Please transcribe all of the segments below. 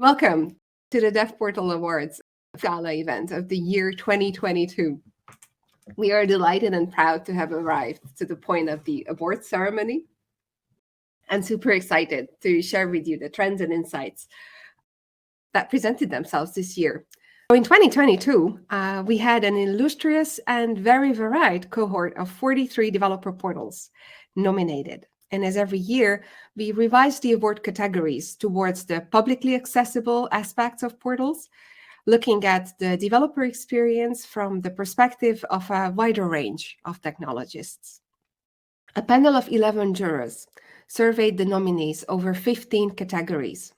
Welcome to the DevPortal Awards Gala event of the year 2022. We are delighted and proud to have arrived to the point of the award ceremony and super excited to share with you the trends and insights that presented themselves this year. In 2022, we had an illustrious and very varied cohort of 43 developer portals nominated. And as every year, we revised the award categories towards the publicly accessible aspects of portals, looking at the developer experience from the perspective of a wider range of technologists. A panel of 11 jurors surveyed the nominees over 15 categories.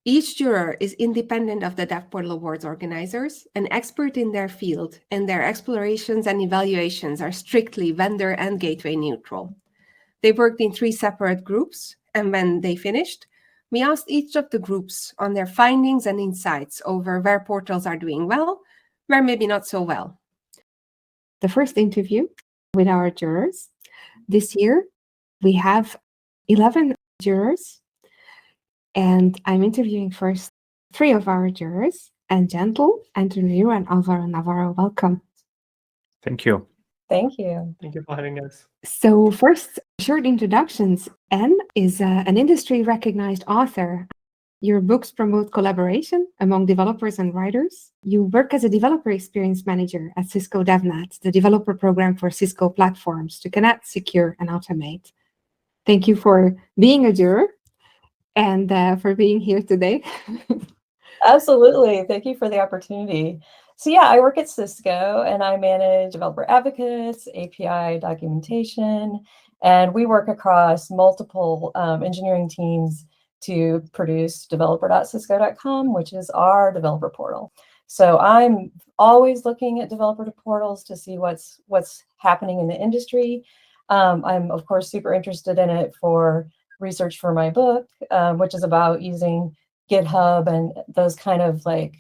Each juror is independent of the DevPortal Awards organizers, an expert in their field, and their explorations and evaluations are strictly vendor and gateway neutral. They worked in 3 separate groups, and when they finished, we asked each of the groups on their findings and insights over where portals are doing well, where maybe not so well. The first interview with our jurors. This year, we have 11 jurors, and I'm interviewing first 3 of our jurors, Anne Gentle, Miro, and Alvaro Navarro. Welcome. Thank you. Thank you. Thank you for having us. So first, short introductions. Anne is an industry-recognized author. Your books promote collaboration among developers and writers. You work as a developer experience manager at Cisco DevNet, the developer program for Cisco platforms to connect, secure, and automate. Thank you for being a juror and for being here today. Absolutely. Thank you for the opportunity. So yeah, I work at Cisco and I manage developer advocates, API documentation, and we work across multiple engineering teams to produce developer.cisco.com, which is our developer portal. So I'm always looking at developer portals to see what's happening in the industry. I'm of course super interested in it for research for my book, which is about using GitHub and those kind of like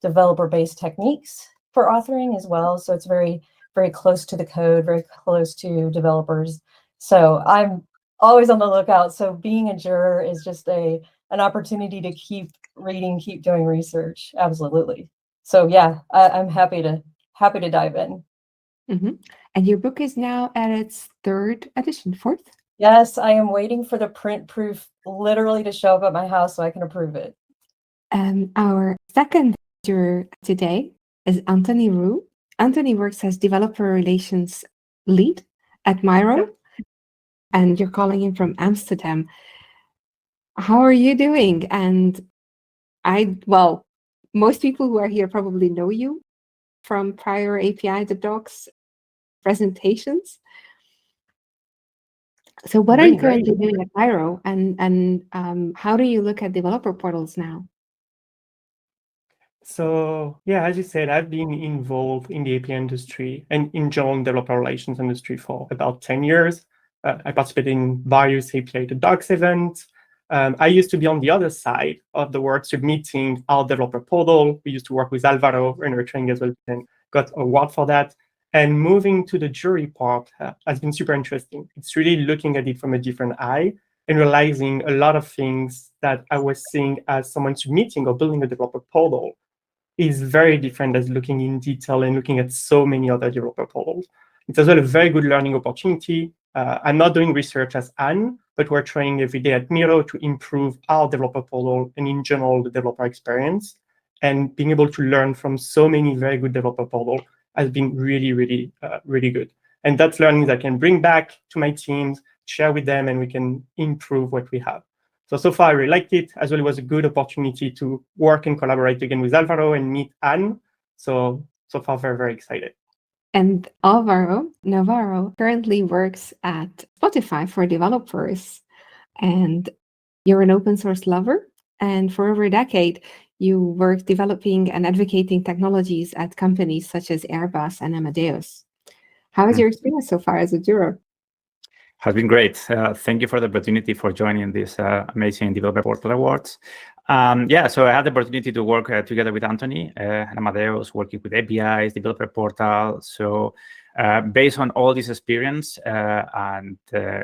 developer-based techniques for authoring as well. So it's very, very close to the code, very close to developers. So I'm always on the lookout. So being a juror is just an opportunity to keep reading, keep doing research. Absolutely. So yeah, I'm happy to dive in. Mm-hmm. And your book is now at its 3rd edition, 4th? Yes, I am waiting for the print proof literally to show up at my house so I can approve it. Our second juror today is Anthony Roux. Anthony works as developer relations lead at Miro, and you're calling in from Amsterdam. How are you doing? And most people who are here probably know you from prior API the docs presentations. So what are you currently doing at Miro, and how do you look at developer portals now? So yeah, as you said, I've been involved in the API industry and in general developer relations industry for about 10 years. I participated in various API the docs events. I used to be on the other side of the work, submitting our developer portal. We used to work with Alvaro in our training as well, and got an award for that. And moving to the jury part has been super interesting. It's really looking at it from a different eye and realizing a lot of things that I was seeing as someone submitting or building a developer portal is very different as looking in detail and looking at so many other developer portals. It's as well a very good learning opportunity. I'm not doing research as Anne, but we're trying every day at Miro to improve our developer portal and in general the developer experience. And being able to learn from so many very good developer portals has been really, really, really good. And that's learning that I can bring back to my teams, share with them, and we can improve what we have. So far I really liked it. As well, it was a good opportunity to work and collaborate again with Alvaro and meet Anne. So far, very, very excited. And Alvaro Navarro currently works at Spotify for developers. And you're an open source lover. And for over a decade, you work developing and advocating technologies at companies such as Airbus and Amadeus. How is your experience so far as a juror? Has been great. Thank you for the opportunity for joining this amazing Developer Portal Awards. So I had the opportunity to work together with Anthony and Amadeus, working with APIs, Developer Portal. So based on all this experience, and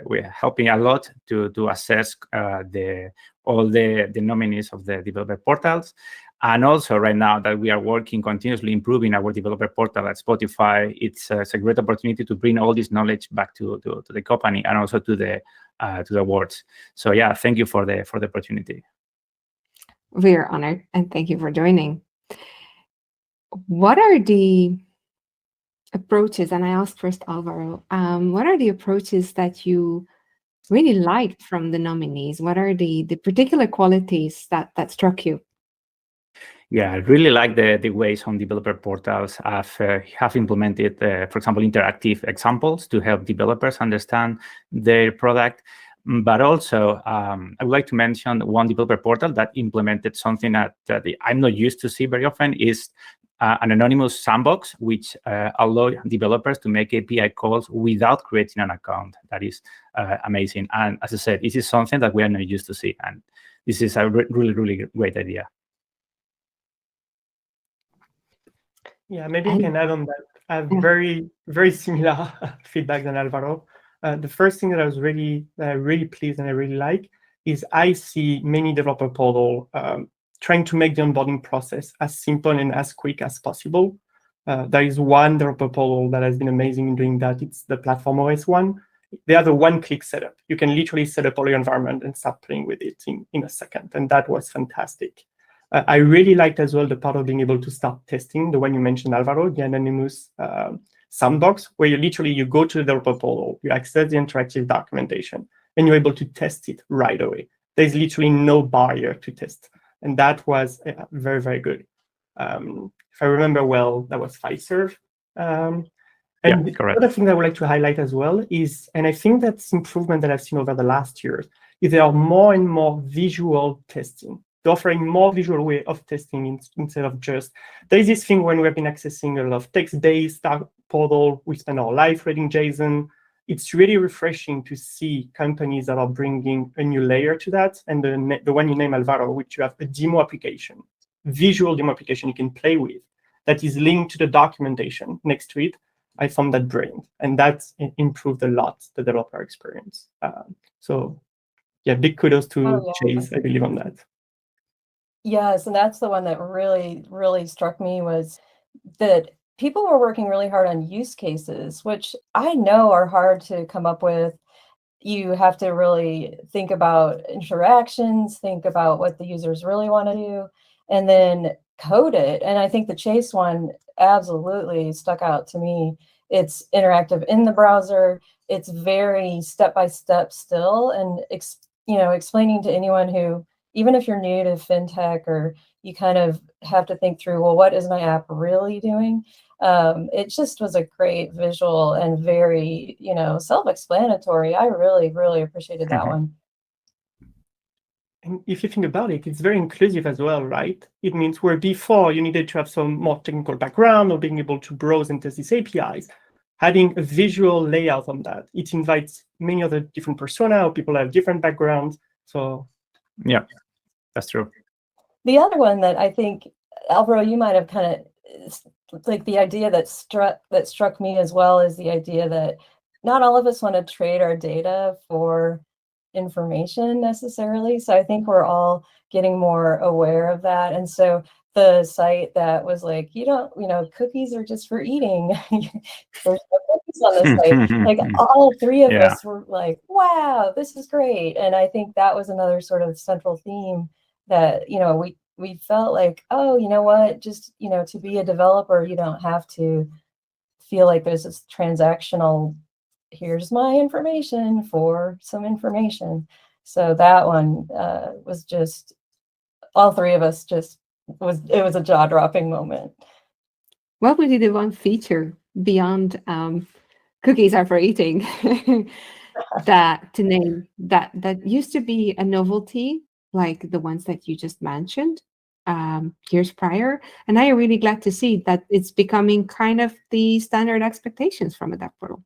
we're helping a lot to assess all the nominees of the developer portals. And also right now that we are working continuously improving our developer portal at Spotify, it's a great opportunity to bring all this knowledge back to the company and also to the awards. So yeah, thank you for the opportunity. We are honored, and thank you for joining. What are the approaches, and I asked first Alvaro, what are the approaches that you really liked from the nominees? What are the particular qualities that struck you? Yeah, I really like the way some developer portals have implemented, for example, interactive examples to help developers understand their product. But also, I would like to mention one developer portal that implemented something that I'm not used to see very often, is an anonymous sandbox, which allow developers to make API calls without creating an account. That is amazing. And as I said, this is something that we are not used to see. And this is a really, really great idea. Yeah, maybe I can add on that. I have very, very similar feedback than Alvaro. The first thing that I was really pleased and I really like is I see many developer portal trying to make the onboarding process as simple and as quick as possible. There is one developer portal that has been amazing in doing that. It's the Platform OS one. They have a one-click setup. You can literally set up all your environment and start playing with it in a second, and that was fantastic. I really liked as well the part of being able to start testing, the one you mentioned, Alvaro, the anonymous sandbox, where you go to the developer portal, you access the interactive documentation, and you're able to test it right away. There's literally no barrier to test. And that was very, very good. If I remember well, that was Fiserv. And the other thing that I would like to highlight as well is, and I think that's improvement that I've seen over the last years, is there are more and more visual testing. They're offering more visual way of testing instead of just, there's this thing when we've been accessing a lot of text-based portal, we spend our life reading JSON. It's really refreshing to see companies that are bringing a new layer to that. And the one you name, Alvaro, which you have a demo application, visual demo application you can play with, that is linked to the documentation next to it. I found that brilliant. And that's improved a lot, the developer experience. So yeah, big kudos to Chase, I believe, on that. Yes, and that's the one that really, really struck me, was that people were working really hard on use cases, which I know are hard to come up with. You have to really think about interactions, think about what the users really want to do, and then code it. And I think the Chase one absolutely stuck out to me. It's interactive in the browser. It's very step-by-step still, and explaining to anyone who, even if you're new to fintech, or you kind of have to think through, well, what is my app really doing? It just was a great visual and very, self-explanatory. I really, really appreciated that one. And if you think about it, it's very inclusive as well, right? It means where before you needed to have some more technical background or being able to browse and test these APIs, having a visual layout on that, it invites many other different persona, or people have different backgrounds. So yeah, that's true. The other one that I think, Alvaro, you might have kind of, like, the idea that struck me as well, is the idea that not all of us want to trade our data for information necessarily. So I think we're all getting more aware of that. And so the site that was like, cookies are just for eating. There's no cookies on this site. Like, all three of us were like, wow, this is great. And I think that was another sort of central theme that, we felt like, oh, you know what, just, to be a developer, you don't have to feel like there's this transactional, here's my information for some information. So that one was just, all three of us it was a jaw-dropping moment. What would be the one feature beyond cookies are for eating that used to be a novelty, like the ones that you just mentioned years prior? And I am really glad to see that it's becoming kind of the standard expectations from a DevPortal.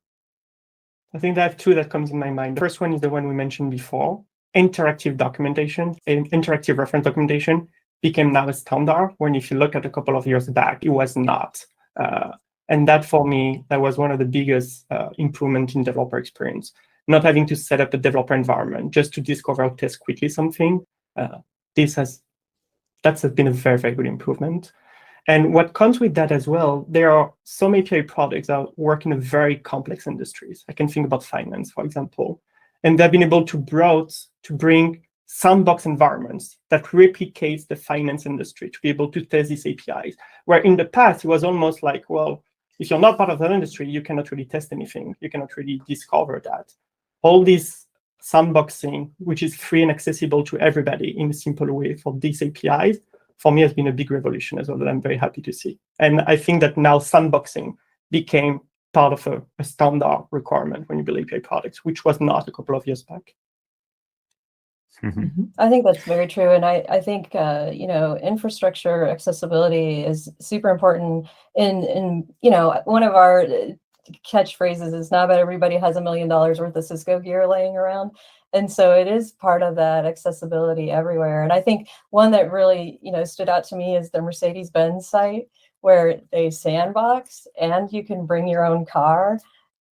I think I have two that comes in my mind. The first one is the one we mentioned before. Interactive documentation and interactive reference documentation became now a standard, when if you look at a couple of years back, it was not. And that, for me, that was one of the biggest improvements in developer experience. Not having to set up a developer environment just to discover or test quickly something. That's been a very, very good improvement. And what comes with that as well, there are some API products that work in a very complex industries. I can think about finance, for example. And they've been able to bring sandbox environments that replicates the finance industry to be able to test these APIs. Where in the past, it was almost like, well, if you're not part of that industry, you cannot really test anything. You cannot really discover that. All this sandboxing, which is free and accessible to everybody in a simple way for these APIs, for me has been a big revolution as well that I'm very happy to see. And I think that now sandboxing became part of a standard requirement when you build API products, which was not a couple of years back. I think that's very true. And I think, infrastructure accessibility is super important. In one of our catchphrases is not about everybody has $1 million worth of Cisco gear laying around. And so it is part of that accessibility everywhere. And I think one that really, stood out to me is the Mercedes-Benz site where they sandbox and you can bring your own car.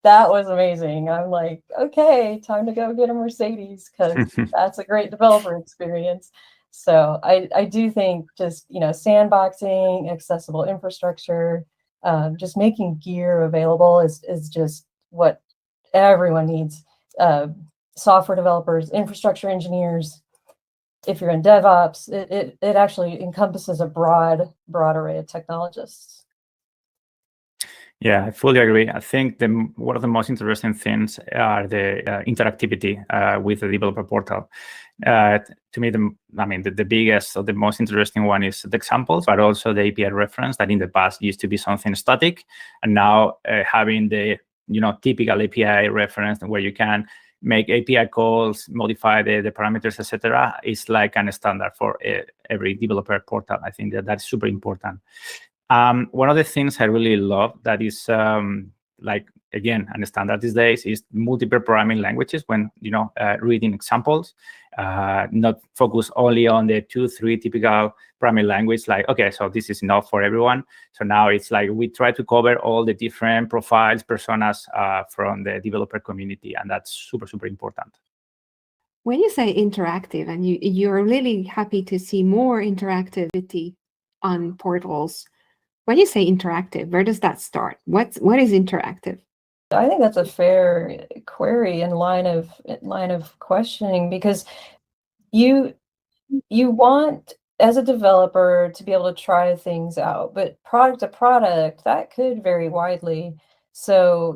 That was amazing. I'm like, okay, time to go get a Mercedes because that's a great developer experience. So I do think just, sandboxing, accessible infrastructure, just making gear available is just what everyone needs. Software developers, infrastructure engineers. If you're in DevOps, it actually encompasses a broad array of technologists. Yeah, I fully agree. I think one of the most interesting things are the interactivity with the developer portal. To me, the biggest or the most interesting one is the examples, but also the API reference that in the past used to be something static, and now having the typical API reference where you can make API calls, modify the parameters, etc., is like a standard for every developer portal. I think that's super important. One of the things I really love that is again, and standard these days is multiple programming languages when reading examples, not focus only on the 2-3 typical programming language. Like, okay, so this is enough for everyone. So now it's like we try to cover all the different profiles, personas from the developer community, and that's super, super important. When you say interactive, and you're really happy to see more interactivity on portals, when you say interactive, where does that start? What is interactive? I think that's a fair query and line of questioning, because you want, as a developer, to be able to try things out, but product to product, that could vary widely. So,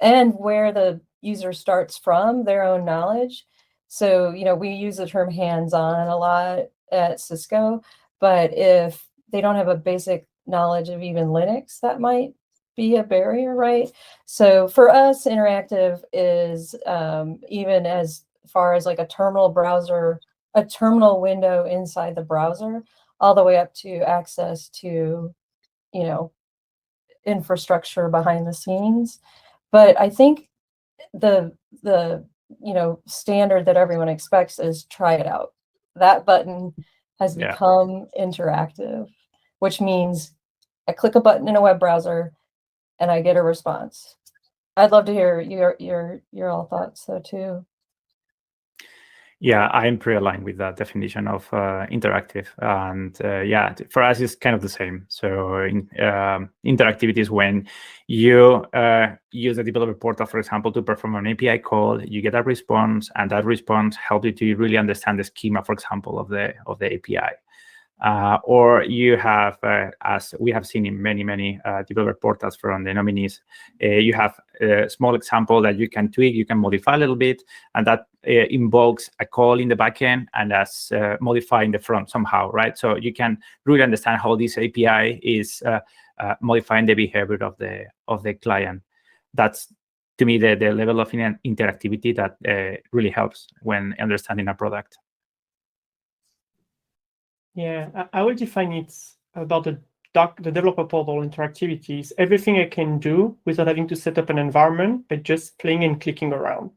and where the user starts from, their own knowledge. So, we use the term hands-on a lot at Cisco, but if they don't have a basic knowledge of even Linux, that might be a barrier, right? So for us, interactive is even as far as like a terminal browser, a terminal window inside the browser, all the way up to access to, infrastructure behind the scenes. But I think the standard that everyone expects is try it out. That button has become interactive, which means I click a button in a web browser and I get a response. I'd love to hear your all thoughts though too. Yeah, I'm pretty aligned with that definition of interactive, and for us it's kind of the same. So interactivity is when you use the developer portal, for example, to perform an API call. You get a response, and that response helps you to really understand the schema, for example, of the API. Or you have, as we have seen in many developer portals from the nominees, you have a small example that you can tweak, you can modify a little bit, and that invokes a call in the backend and that's modifying the front somehow, right? So you can really understand how this API is modifying the behavior of the client. That's, to me, the level of interactivity that really helps when understanding a product. Yeah, I will define it about the developer portal interactivity is everything I can do without having to set up an environment, but just playing and clicking around.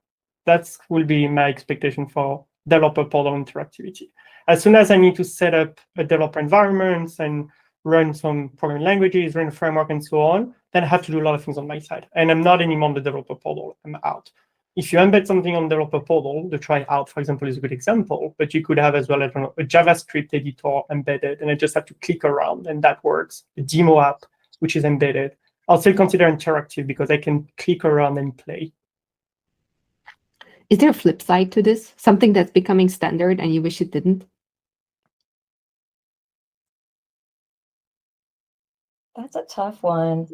That will be my expectation for developer portal interactivity. As soon as I need to set up a developer environment and run some programming languages, run a framework, and so on, then I have to do a lot of things on my side. And I'm not anymore on the developer portal. I'm out. If you embed something on the developer portal, the try out, for example, is a good example, but you could have as well, I don't know, a JavaScript editor embedded, and I just have to click around, and that works. The demo app, which is embedded, I'll still consider interactive because I can click around and play. Is there a flip side to this? Something that's becoming standard and you wish it didn't? That's a tough one.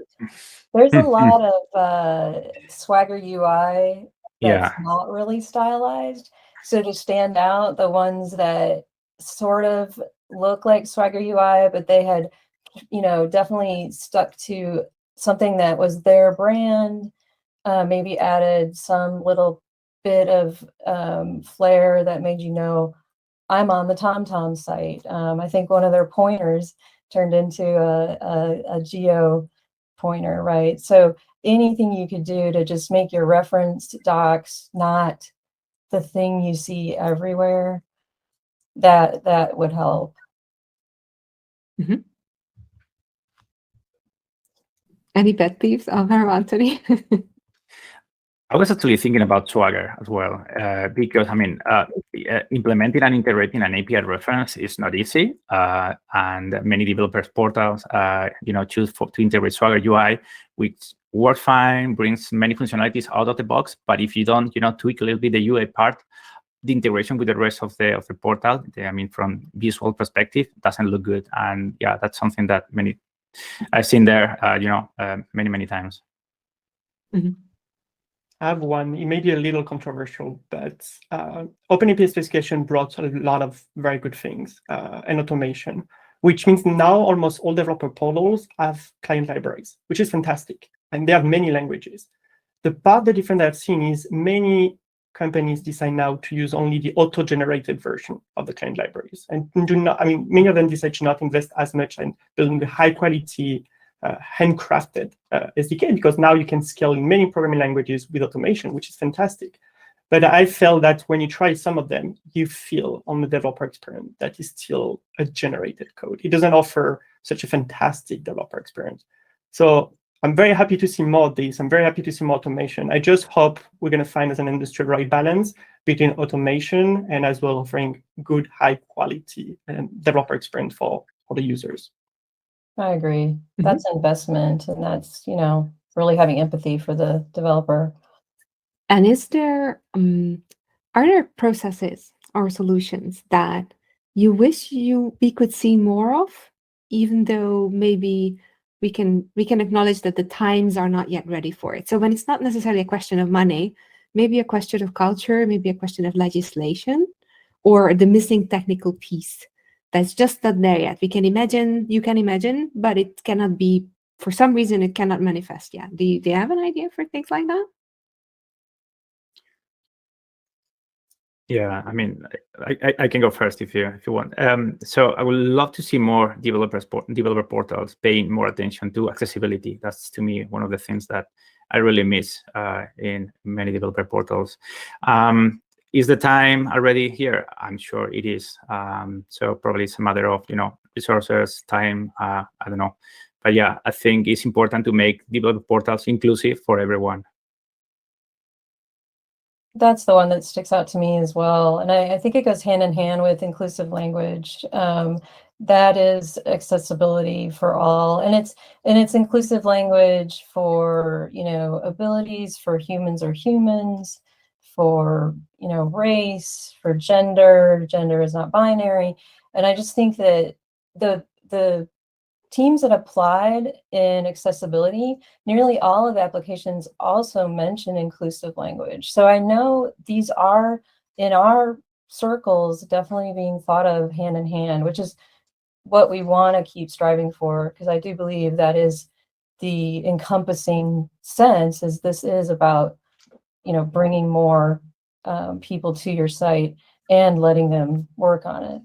There's a lot of Swagger UI that's not really stylized. So to stand out, the ones that sort of look like Swagger UI, but they had, definitely stuck to something that was their brand, maybe added some little bit of flair that made I'm on the TomTom site. I think one of their pointers turned into a geo pointer, right? So anything you could do to just make your reference docs not the thing you see everywhere, that would help. Mm-hmm. Any pet peeves, Alvaro, Anthony? I was actually thinking about Swagger as well, because implementing and integrating an API reference is not easy, and many developers portals, choose to integrate Swagger UI, which works fine, brings many functionalities out of the box. But if you don't, tweak a little bit the UI part, the integration with the rest of the portal, from visual perspective, doesn't look good. And yeah, that's something that I've seen there, many times. Mm-hmm. I have one. It may be a little controversial, but OpenAPI specification brought a lot of very good things and automation, which means now almost all developer portals have client libraries, which is fantastic. And they have many languages. The difference I've seen is many companies decide now to use only the auto-generated version of the client libraries. And many of them decide to not invest as much in building the high-quality handcrafted SDK, because now you can scale in many programming languages with automation, which is fantastic. But I felt that when you try some of them, you feel on the developer experience that is still a generated code. It doesn't offer such a fantastic developer experience. So I'm very happy to see more of this. I'm very happy to see more automation. I just hope we're going to find as an industry the right balance between automation and as well offering good, high quality developer experience for the users. I agree. That's investment, and that's, really having empathy for the developer. And are there processes or solutions that you wish we could see more of, even though maybe we can acknowledge that the times are not yet ready for it? So when it's not necessarily a question of money, maybe a question of culture, maybe a question of legislation, or the missing technical piece that's just not there yet. You can imagine, but it cannot be, for some reason, it cannot manifest yet. Do you have an idea for things like that? Yeah, I can go first if you want. So I would love to see more developer portals paying more attention to accessibility. That's, to me, one of the things that I really miss in many developer portals. Is the time already here? I'm sure it is. So probably it's a matter of resources, time. I don't know, but yeah, I think it's important to make developer portals inclusive for everyone. That's the one that sticks out to me as well. And I think it goes hand in hand with inclusive language. That is accessibility for all. And it's inclusive language for, abilities, for humans or humans, for, race, for gender. Gender is not binary. And I just think that the teams that applied in accessibility, nearly all of the applications also mention inclusive language. So I know these are, in our circles, definitely being thought of hand in hand, which is what we want to keep striving for, because I do believe that is the encompassing sense, is this is about, bringing more people to your site and letting them work on it,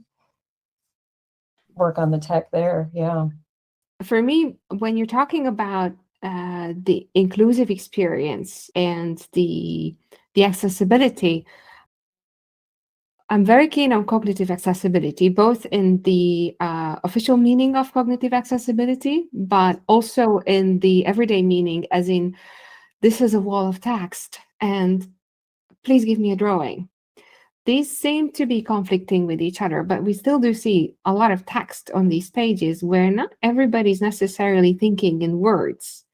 work on the tech there. Yeah. For me, when you're talking about the inclusive experience and the accessibility, I'm very keen on cognitive accessibility, both in the official meaning of cognitive accessibility, but also in the everyday meaning, as in, this is a wall of text, and please give me a drawing. These seem to be conflicting with each other, but we still do see a lot of text on these pages where not everybody's necessarily thinking in words.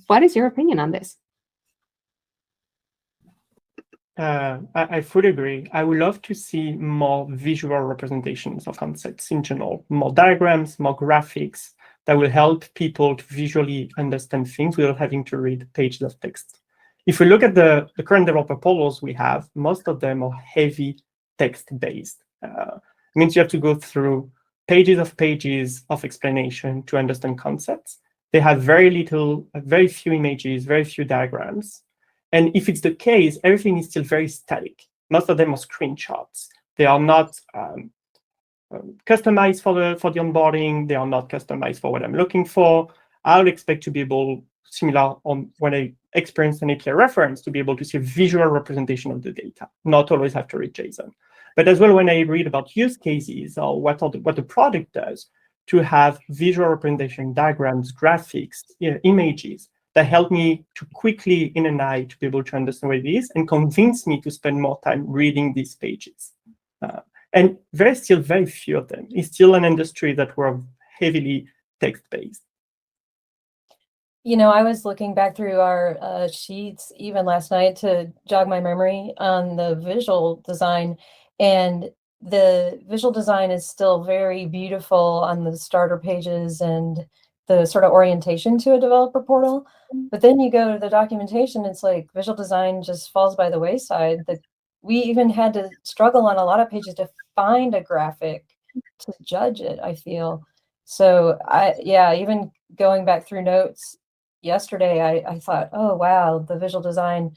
What is your opinion on this? I fully agree. I would love to see more visual representations of concepts in general, more diagrams, more graphics that will help people to visually understand things without having to read pages of text. If we look at the current developer portals we have, most of them are heavy text-based. It means you have to go through pages of explanation to understand concepts. They have very few images, very few diagrams. And if it's the case, everything is still very static. Most of them are screenshots. They are not customized for the onboarding. They are not customized for what I'm looking for. I would expect to be able, similar on when I experience an API reference, to be able to see a visual representation of the data, not always have to read JSON. But as well, when I read about use cases or what the product does, to have visual representation, diagrams, graphics, images, that help me to quickly, in a night, to be able to understand what it is and convince me to spend more time reading these pages. And there's still very few of them. It's still an industry that we're heavily text-based. You know, I was looking back through our sheets even last night to jog my memory on the visual design, and the visual design is still very beautiful on the starter pages and the sort of orientation to a developer portal. But then you go to the documentation, it's like visual design just falls by the wayside. We even had to struggle on a lot of pages to find a graphic to judge it, I feel. So even going back through notes yesterday, I thought, oh, wow, the visual design,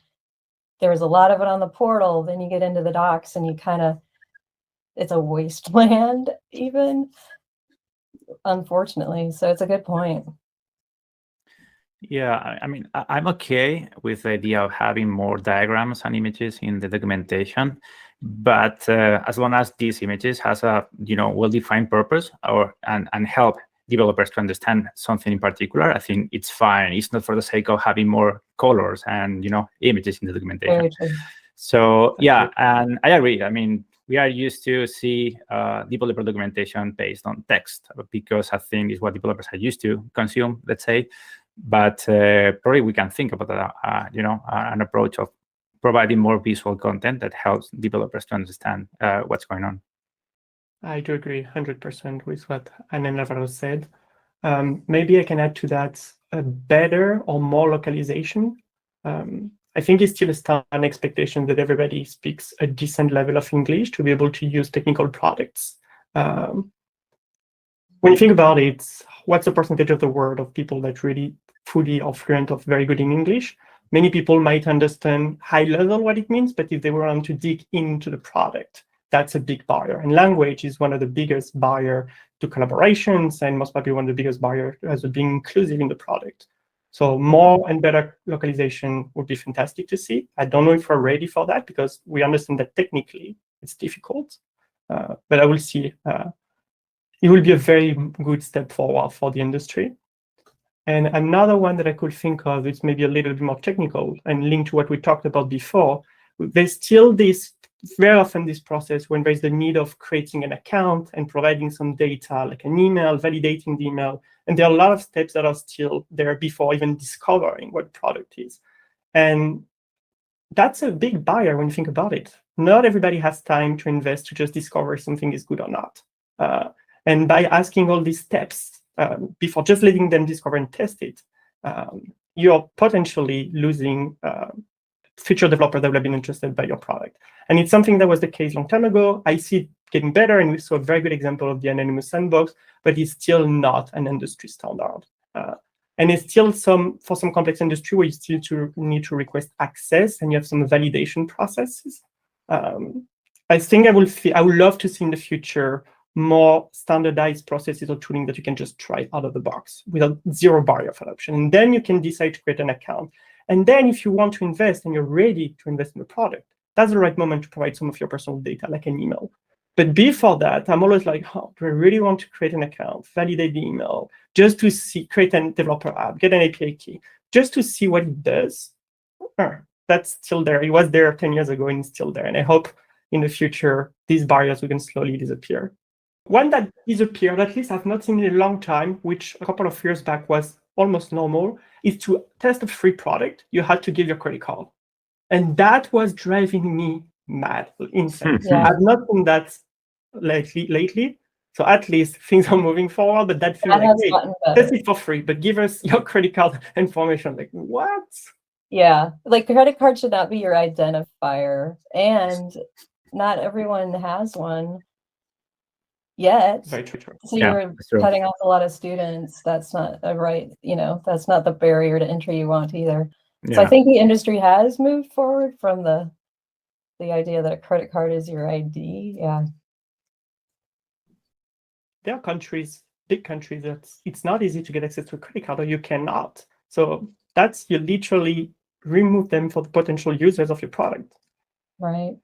there was a lot of it on the portal. Then you get into the docs and it's a wasteland even, unfortunately. So it's a good point. Yeah, I mean, I'm okay with the idea of having more diagrams and images in the documentation, but as long as these images has a well-defined purpose and help developers to understand something in particular, I think it's fine. It's not for the sake of having more colors and images in the documentation. So yeah, and I agree. I mean, we are used to see developer documentation based on text because I think it's what developers are used to consume, let's say. But probably we can think about an approach of providing more visual content that helps developers to understand what's going on. I do agree 100% with what Anna and Alvaro said. Maybe I can add to that a better or more localization. I think it's still an expectation that everybody speaks a decent level of English to be able to use technical products. When you think about it, what's the percentage of the world of people that really fully or fluent or very good in English? Many people might understand high level what it means, but if they were to dig into the product, that's a big barrier. And language is one of the biggest barriers to collaborations and most probably one of the biggest barriers as being inclusive in the product. So more and better localization would be fantastic to see. I don't know if we're ready for that because we understand that technically it's difficult, but I will see. It will be a very good step forward for the industry. And another one that I could think of is maybe a little bit more technical and linked to what we talked about before. There's still very often this process when there's the need of creating an account and providing some data, like an email, validating the email. And there are a lot of steps that are still there before even discovering what the product is. And that's a big barrier when you think about it. Not everybody has time to invest to just discover if something is good or not. And by asking all these steps before just letting them discover and test it, you're potentially losing future developers that would have been interested by your product. And it's something that was the case a long time ago. I see it getting better, and we saw a very good example of the anonymous sandbox, but it's still not an industry standard. And it's still for some complex industry where you still need to request access and you have some validation processes. I think I would love to see in the future more standardized processes or tooling that you can just try out of the box without zero barrier of adoption. And then you can decide to create an account. And then if you want to invest and you're ready to invest in the product, that's the right moment to provide some of your personal data, like an email. But before that, I'm always like, oh, do I really want to create an account, validate the email, just to see, create a developer app, get an API key, just to see what it does? That's still there. It was there 10 years ago and it's still there. And I hope in the future, these barriers will slowly disappear. One that disappeared, at least I've not seen in a long time, which a couple of years back was almost normal, is to test a free product, you had to give your credit card. And that was driving me mad, insane. Yeah. I've not seen that lately. So at least things are moving forward, but that feels That like, has hey, gotten better. test it for free, but give us your credit card information. Like, what? Yeah, like credit card should not be your identifier, and not everyone has one yet. Very true. So Yeah, you're that's true. cutting off a lot of students. That's not a right, that's not the barrier to entry you want either. So I Yeah. think the industry has moved forward from the idea that a credit card is your ID. Yeah. There are countries, big countries, that it's not easy to get access to a credit card, or you cannot. So that's, you literally remove them for the potential users of your product. Right.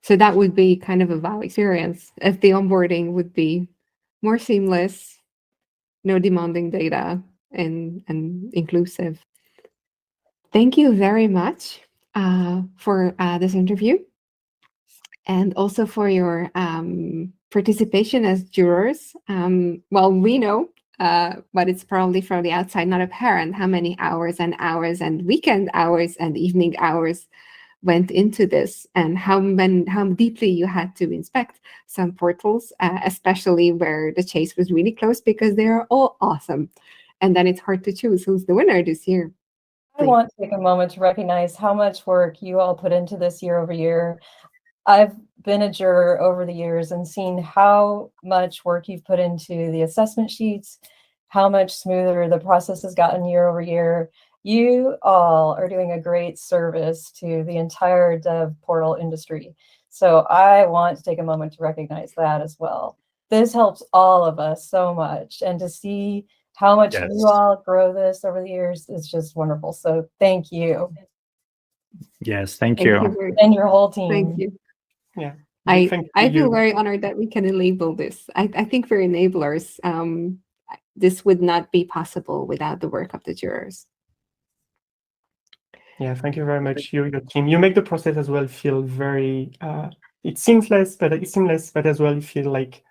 So that would be kind of a wow experience if the onboarding would be more seamless, no demanding data, and inclusive. Thank you very much for this interview, and also for your participation as jurors. Well, we know, but it's probably from the outside not apparent, how many hours and weekend hours and evening hours went into this, and how deeply you had to inspect some portals, especially where the chase was really close, because they are all awesome. And then it's hard to choose who's the winner this year. I want to take a moment to recognize how much work you all put into this year over year. I've been a juror over the years and seen how much work you've put into the assessment sheets, how much smoother the process has gotten year over year. You all are doing a great service to the entire DevPortal industry. So I want to take a moment to recognize that as well. This helps all of us so much, and to see how much Yes. you all grow this over the years is just wonderful. So thank you. Yes, thank you. And your whole team. Thank you. Yeah. I you. feel very honored that we can enable this. I think we're enablers. This would not be possible without the work of the jurors. Yeah, thank you very much, your team. You make the process as well feel very, it's seamless, but as well you feel like,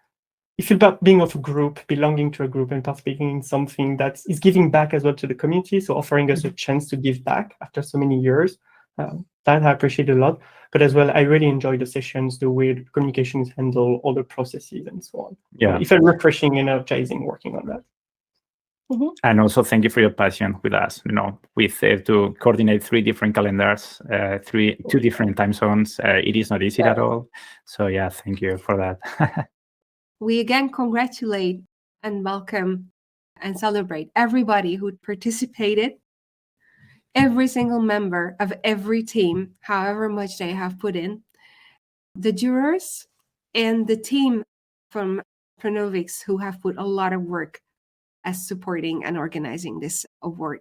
you feel about being of a group, belonging to a group, and participating in something that is giving back as well to the community. So offering us a chance to give back after so many years. That I appreciate a lot. But as well, I really enjoy the sessions, the way the communication is handled, all the processes and so on. Yeah. It felt refreshing and energizing working on that. And also thank you for your passion with us, with to coordinate 3 different calendars, 2 different time zones. It is not easy at all. So yeah, thank you for that. We again congratulate and welcome and celebrate everybody who participated, every single member of every team, however much they have put in, the jurors, and the team from Pronovix who have put a lot of work as supporting and organizing this award.